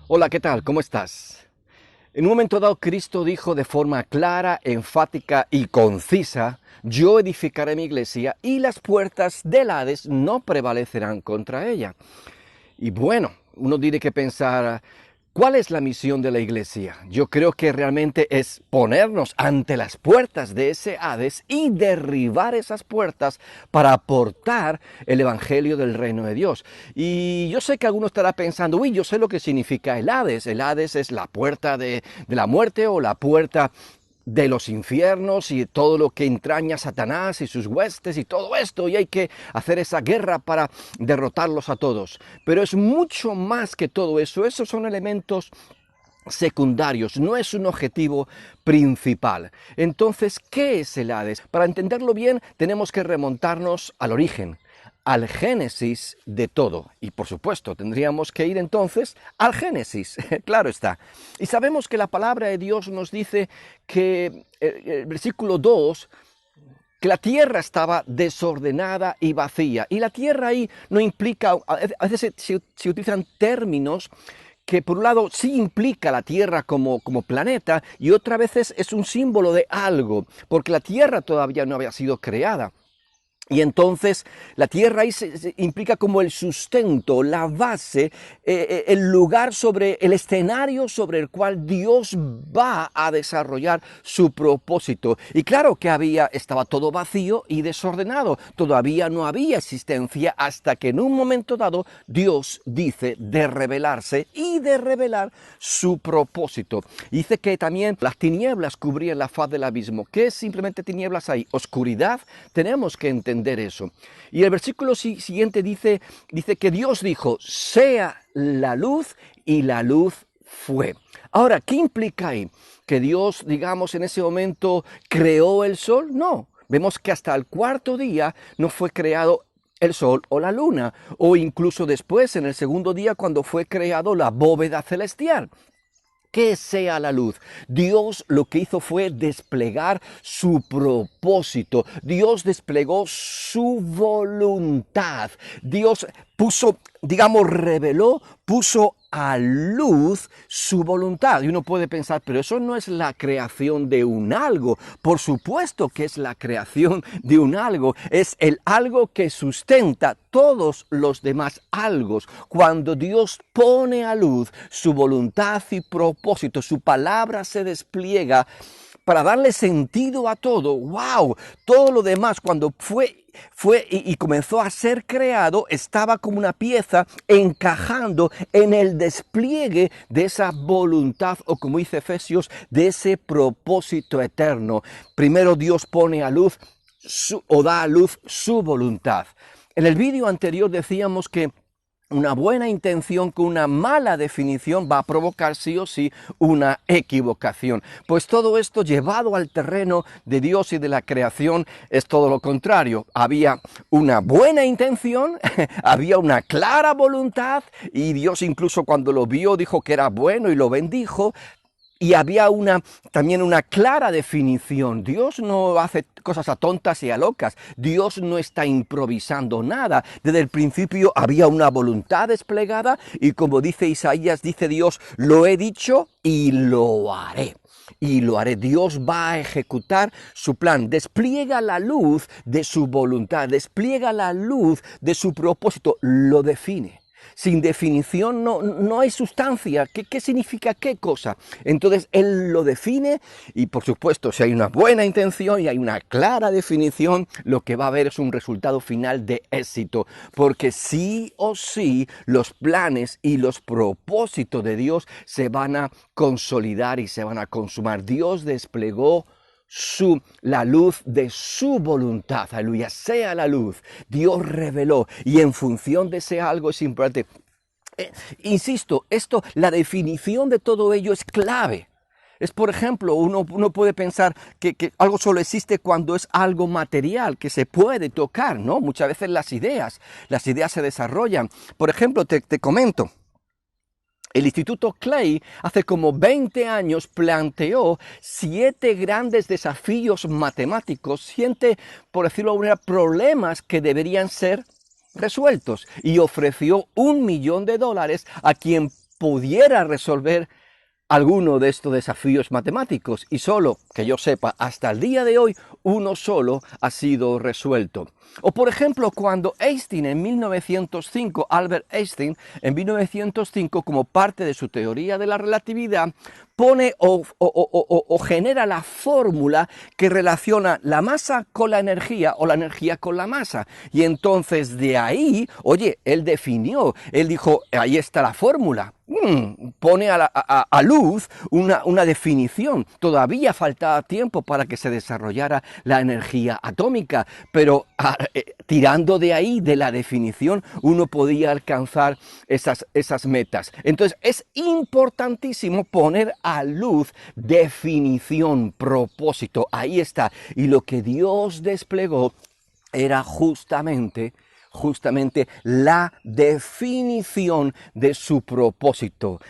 Hola, ¿qué tal? ¿Cómo estás? En un momento dado, Cristo dijo de forma clara, enfática y concisa: yo edificaré mi iglesia y las puertas del Hades no prevalecerán contra ella. Y bueno, uno tiene que pensar, ¿cuál es la misión de la iglesia? Yo creo que realmente es ponernos ante las puertas de ese Hades y derribar esas puertas para aportar el evangelio del reino de Dios. Y yo sé que alguno estará pensando, uy, yo sé lo que significa el Hades. El Hades es la puerta de la muerte, o la puerta de los infiernos y todo lo que entraña Satanás y sus huestes y todo esto, y hay que hacer esa guerra para derrotarlos a todos. Pero es mucho más que todo eso. Esos son elementos secundarios, no es un objetivo principal. Entonces, ¿qué es el Hades? Para entenderlo bien, tenemos que remontarnos al origen, al génesis de todo. Y por supuesto, tendríamos que ir entonces al Génesis, claro está. Y sabemos que la palabra de Dios nos dice que el versículo 2, que la tierra estaba desordenada y vacía. Y la tierra ahí no implica, a veces se utilizan términos que por un lado sí implica la Tierra como planeta, y otra vez es un símbolo de algo, porque la Tierra todavía no había sido creada. Y entonces la tierra ahí se implica como el sustento, la base, el lugar sobre el escenario sobre el cual Dios va a desarrollar su propósito. Y claro que estaba todo vacío y desordenado. Todavía no había existencia hasta que en un momento dado Dios dice de revelarse y de revelar su propósito. Dice que también las tinieblas cubrían la faz del abismo. ¿Qué es simplemente tinieblas ahí? Oscuridad. Tenemos que entender eso. Y el versículo siguiente dice que Dios dijo: sea la luz, y la luz fue. Ahora, ¿qué implica ahí? ¿Que Dios, digamos, en ese momento creó el sol? No. Vemos que hasta el cuarto día no fue creado el sol o la luna, o incluso después, en el segundo día, cuando fue creado la bóveda celestial. Que sea la luz. Dios lo que hizo fue desplegar su propósito. Dios desplegó su voluntad. Dios puso, digamos, reveló, puso a luz su voluntad. Y uno puede pensar, pero eso no es la creación de un algo. Por supuesto que es la creación de un algo. Es el algo que sustenta todos los demás algos. Cuando Dios pone a luz su voluntad y propósito, su palabra se despliega para darle sentido a todo. ¡Wow! Todo lo demás, cuando fue y comenzó a ser creado, estaba como una pieza encajando en el despliegue de esa voluntad, o como dice Efesios, de ese propósito eterno. Primero Dios pone a luz o da a luz su voluntad. En el vídeo anterior decíamos que una buena intención con una mala definición va a provocar sí o sí una equivocación. Pues todo esto llevado al terreno de Dios y de la creación es todo lo contrario. Había una buena intención, había una clara voluntad, y Dios incluso cuando lo vio dijo que era bueno y lo bendijo. Y había también una clara definición. Dios no hace cosas a tontas y a locas. Dios no está improvisando nada. Desde el principio había una voluntad desplegada, y como dice Isaías, dice Dios: lo he dicho y lo haré. Y lo haré. Dios va a ejecutar su plan. Despliega la luz de su voluntad. Despliega la luz de su propósito. Lo define. Sin definición no hay sustancia. ¿Qué significa qué cosa? Entonces Él lo define, y por supuesto, si hay una buena intención y hay una clara definición, lo que va a haber es un resultado final de éxito. Porque sí o sí los planes y los propósitos de Dios se van a consolidar y se van a consumar. Dios desplegó la luz de su voluntad. Aleluya, sea la luz. Dios reveló, y en función de ese algo es importante. Insisto, la definición de todo ello es clave. Es, por ejemplo, uno puede pensar que algo solo existe cuando es algo material, que se puede tocar, ¿no? Muchas veces las ideas se desarrollan. Por ejemplo, te comento. El Instituto Clay hace como 20 años planteó 7 grandes desafíos matemáticos, 7, por decirlo de alguna manera, problemas que deberían ser resueltos, y ofreció $1 millón a quien pudiera resolver alguno de estos desafíos matemáticos, y solo, que yo sepa, hasta el día de hoy, uno solo ha sido resuelto. O por ejemplo, cuando Einstein en 1905, Albert Einstein, en 1905, como parte de su teoría de la relatividad, pone o genera la fórmula que relaciona la masa con la energía o la energía con la masa. Y entonces de ahí, oye, él definió, él dijo, ahí está la fórmula. Pone a luz una definición. Todavía faltaba tiempo para que se desarrollara la energía atómica, pero tirando de ahí, de la definición, uno podía alcanzar esas metas. Entonces es importantísimo poner a luz definición, propósito. Ahí está. Y lo que Dios desplegó era justamente la definición de su propósito.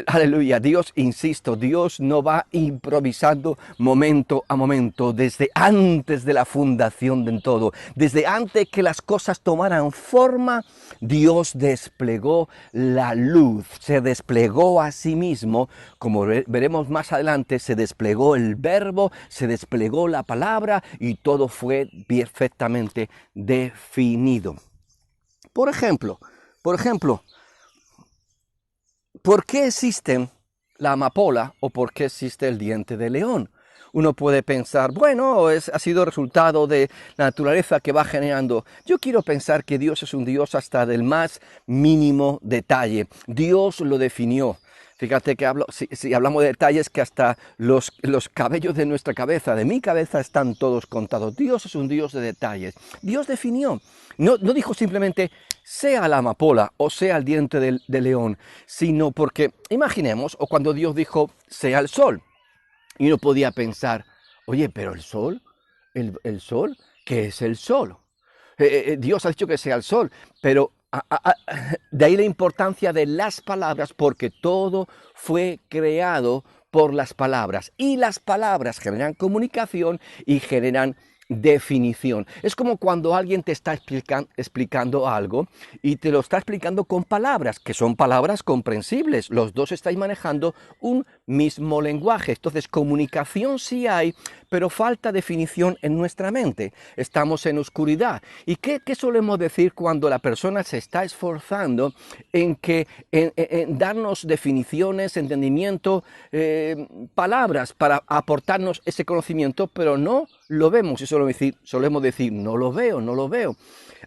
Aleluya, Dios, insisto, Dios no va improvisando momento a momento, desde antes de la fundación de todo, desde antes que las cosas tomaran forma, Dios desplegó la luz, se desplegó a sí mismo, como veremos más adelante, se desplegó el verbo, se desplegó la palabra y todo fue perfectamente definido. Por ejemplo, ¿por qué existe la amapola o por qué existe el diente de león? Uno puede pensar, bueno, ha sido resultado de la naturaleza que va generando. Yo quiero pensar que Dios es un Dios hasta del más mínimo detalle. Dios lo definió. Fíjate que si hablamos de detalles, que hasta los cabellos de nuestra cabeza, de mi cabeza, están todos contados. Dios es un Dios de detalles. Dios definió. No dijo simplemente, sea la amapola o sea el diente de león, sino porque, imaginemos, o cuando Dios dijo, sea el sol. Y uno podía pensar, oye, pero el sol, el sol, ¿qué es el sol? Dios ha dicho que sea el sol, pero de ahí la importancia de las palabras, porque todo fue creado por las palabras. Y las palabras generan comunicación y generan definición. Es como cuando alguien te está explicando algo y te lo está explicando con palabras, que son palabras comprensibles. Los dos estáis manejando un mismo lenguaje. Entonces, comunicación sí hay, pero falta definición en nuestra mente. Estamos en oscuridad. ¿Y qué solemos decir cuando la persona se está esforzando en darnos definiciones, entendimiento, palabras para aportarnos ese conocimiento, pero no lo vemos? Y solemos decir, no lo veo.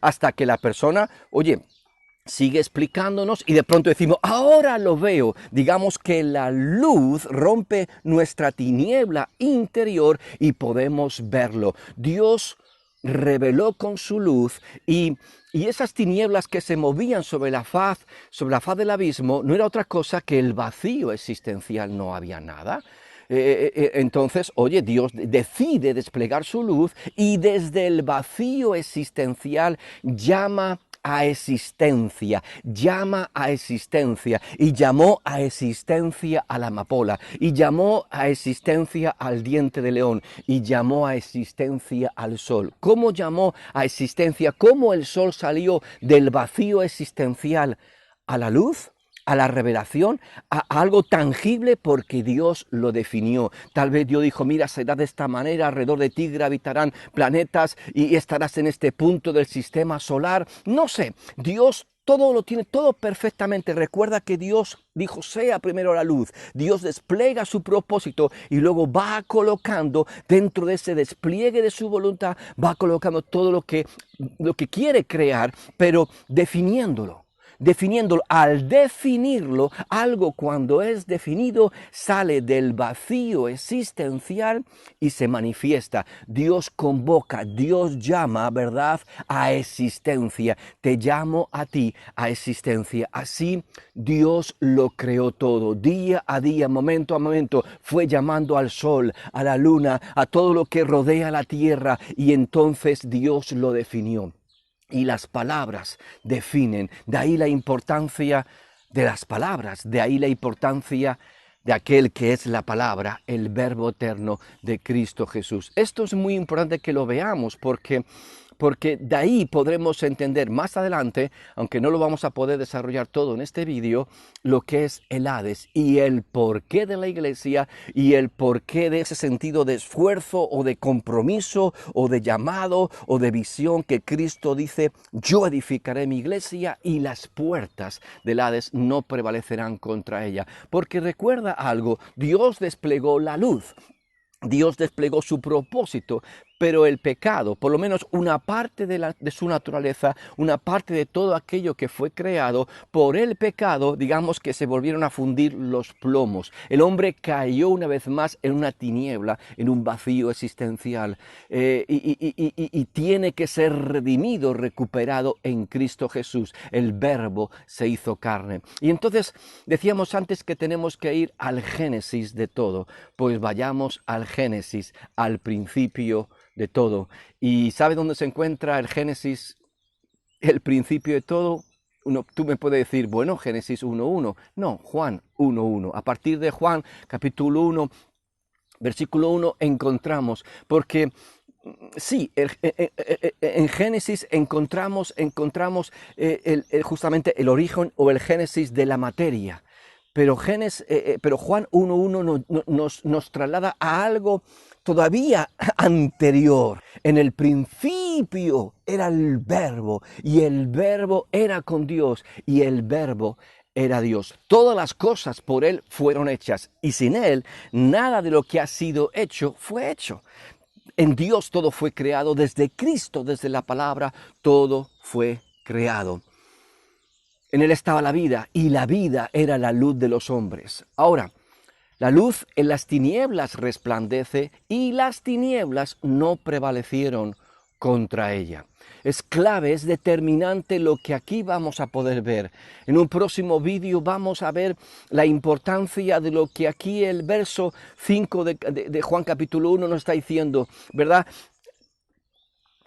Hasta que la persona, oye, sigue explicándonos y de pronto decimos, ahora lo veo. Digamos que la luz rompe nuestra tiniebla interior y podemos verlo. Dios reveló con su luz y esas tinieblas que se movían sobre la faz del abismo no era otra cosa que el vacío existencial, no había nada. Entonces, oye, Dios decide desplegar su luz y desde el vacío existencial llama a existencia y llamó a existencia a la amapola y llamó a existencia al diente de león y llamó a existencia al sol. ¿Cómo llamó a existencia? ¿Cómo el sol salió del vacío existencial a la luz? A la revelación, a algo tangible, porque Dios lo definió. Tal vez Dios dijo, mira, será de esta manera, alrededor de ti gravitarán planetas y estarás en este punto del sistema solar. No sé, Dios todo lo tiene, todo perfectamente. Recuerda que Dios dijo, sea primero la luz. Dios despliega su propósito y luego va colocando dentro de ese despliegue de su voluntad, va colocando todo lo que quiere crear, pero definiéndolo. Al definirlo, algo cuando es definido sale del vacío existencial y se manifiesta. Dios convoca, Dios llama, ¿verdad?, a existencia. Te llamo a ti a existencia. Así Dios lo creó todo. Día a día, momento a momento, fue llamando al sol, a la luna, a todo lo que rodea la tierra, y entonces Dios lo definió. Y las palabras definen, de ahí la importancia de las palabras, de ahí la importancia de aquel que es la palabra, el Verbo eterno de Cristo Jesús. Esto es muy importante que lo veamos porque porque de ahí podremos entender más adelante, aunque no lo vamos a poder desarrollar todo en este vídeo, lo que es el Hades y el porqué de la iglesia y el porqué de ese sentido de esfuerzo o de compromiso o de llamado o de visión que Cristo dice: yo edificaré mi iglesia y las puertas del Hades no prevalecerán contra ella. Porque recuerda algo, Dios desplegó la luz. Dios desplegó su propósito, pero el pecado, por lo menos una parte de su naturaleza, una parte de todo aquello que fue creado, por el pecado, digamos que se volvieron a fundir los plomos. El hombre cayó una vez más en una tiniebla, en un vacío existencial, y tiene que ser redimido, recuperado en Cristo Jesús. El Verbo se hizo carne. Y entonces decíamos antes que tenemos que ir al Génesis de todo, pues vayamos al Génesis, al principio de todo. ¿Y sabe dónde se encuentra el Génesis, el principio de todo? Tú me puedes decir, bueno, Génesis 1.1. No, Juan 1.1. A partir de Juan, capítulo 1, versículo 1, encontramos, porque sí, en Génesis encontramos justamente el origen o el Génesis de la materia. Pero Juan 1.1 nos traslada a algo todavía anterior. En el principio era el Verbo, y el Verbo era con Dios, y el Verbo era Dios. Todas las cosas por Él fueron hechas, y sin Él nada de lo que ha sido hecho fue hecho. En Dios todo fue creado, desde Cristo, desde la palabra, todo fue creado. En Él estaba la vida, y la vida era la luz de los hombres. Ahora, la luz en las tinieblas resplandece, y las tinieblas no prevalecieron contra ella. Es clave, es determinante lo que aquí vamos a poder ver. En un próximo vídeo vamos a ver la importancia de lo que aquí el verso 5 de Juan capítulo 1 nos está diciendo, ¿verdad?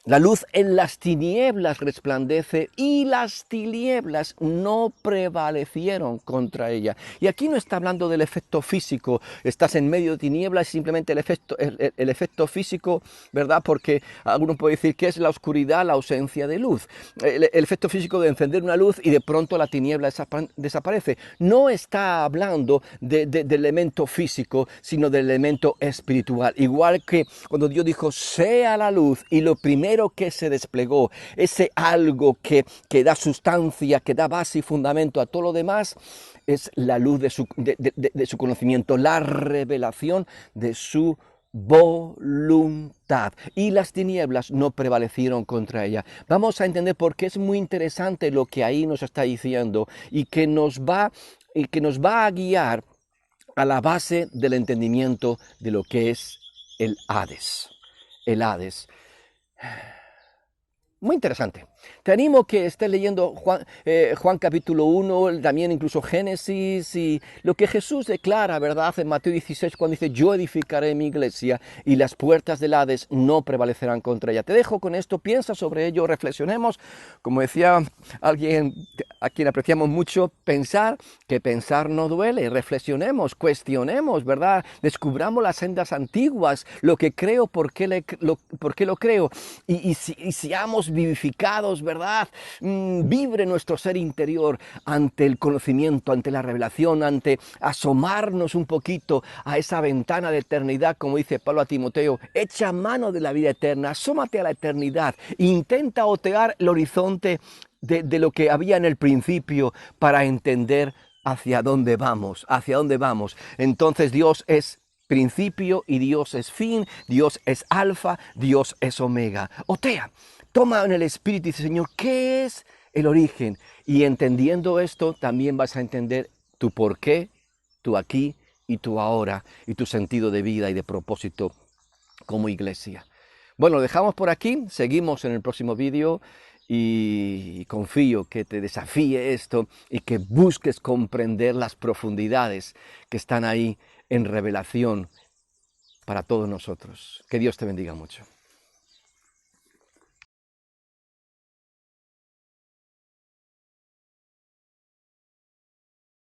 La luz en las tinieblas resplandece, y las tinieblas no prevalecieron contra ella. Y aquí no está hablando del efecto físico. Estás en medio de tinieblas, simplemente el efecto físico, ¿verdad? Porque alguno puede decir que es la oscuridad, la ausencia de luz. El efecto físico de encender una luz y de pronto la tiniebla desaparece. No está hablando del elemento físico, sino del elemento espiritual. Igual que cuando Dios dijo, sea la luz, y lo primero que se desplegó, ese algo que da sustancia, que da base y fundamento a todo lo demás, es la luz de su conocimiento, la revelación de su voluntad, y las tinieblas no prevalecieron contra ella. Vamos a entender por qué es muy interesante lo que ahí nos está diciendo, y que nos va a guiar a la base del entendimiento de lo que es el Hades. El Hades. Muy interesante. Te animo que estés leyendo Juan capítulo 1, también incluso Génesis, y lo que Jesús declara, ¿verdad? En Mateo 16, cuando dice, yo edificaré mi iglesia y las puertas del Hades no prevalecerán contra ella. Te dejo con esto, piensa sobre ello, reflexionemos. Como decía alguien a quien apreciamos mucho, que pensar no duele. Reflexionemos, cuestionemos, ¿verdad? Descubramos las sendas antiguas, lo que creo, por qué lo creo, y seamos vivificados, ¿verdad? Vibre nuestro ser interior ante el conocimiento, ante la revelación, ante asomarnos un poquito a esa ventana de eternidad, como dice Pablo a Timoteo, echa mano de la vida eterna, asómate a la eternidad, intenta otear el horizonte de lo que había en el principio para entender hacia dónde vamos, Entonces Dios es principio y Dios es fin, Dios es alfa, Dios es omega. Otea, toma en el espíritu y dice, Señor, ¿qué es el origen? Y entendiendo esto, también vas a entender tu por qué, tu aquí y tu ahora, y tu sentido de vida y de propósito como iglesia. Bueno, lo dejamos por aquí, seguimos en el próximo vídeo, y confío que te desafíe esto y que busques comprender las profundidades que están ahí en revelación para todos nosotros. Que Dios te bendiga mucho.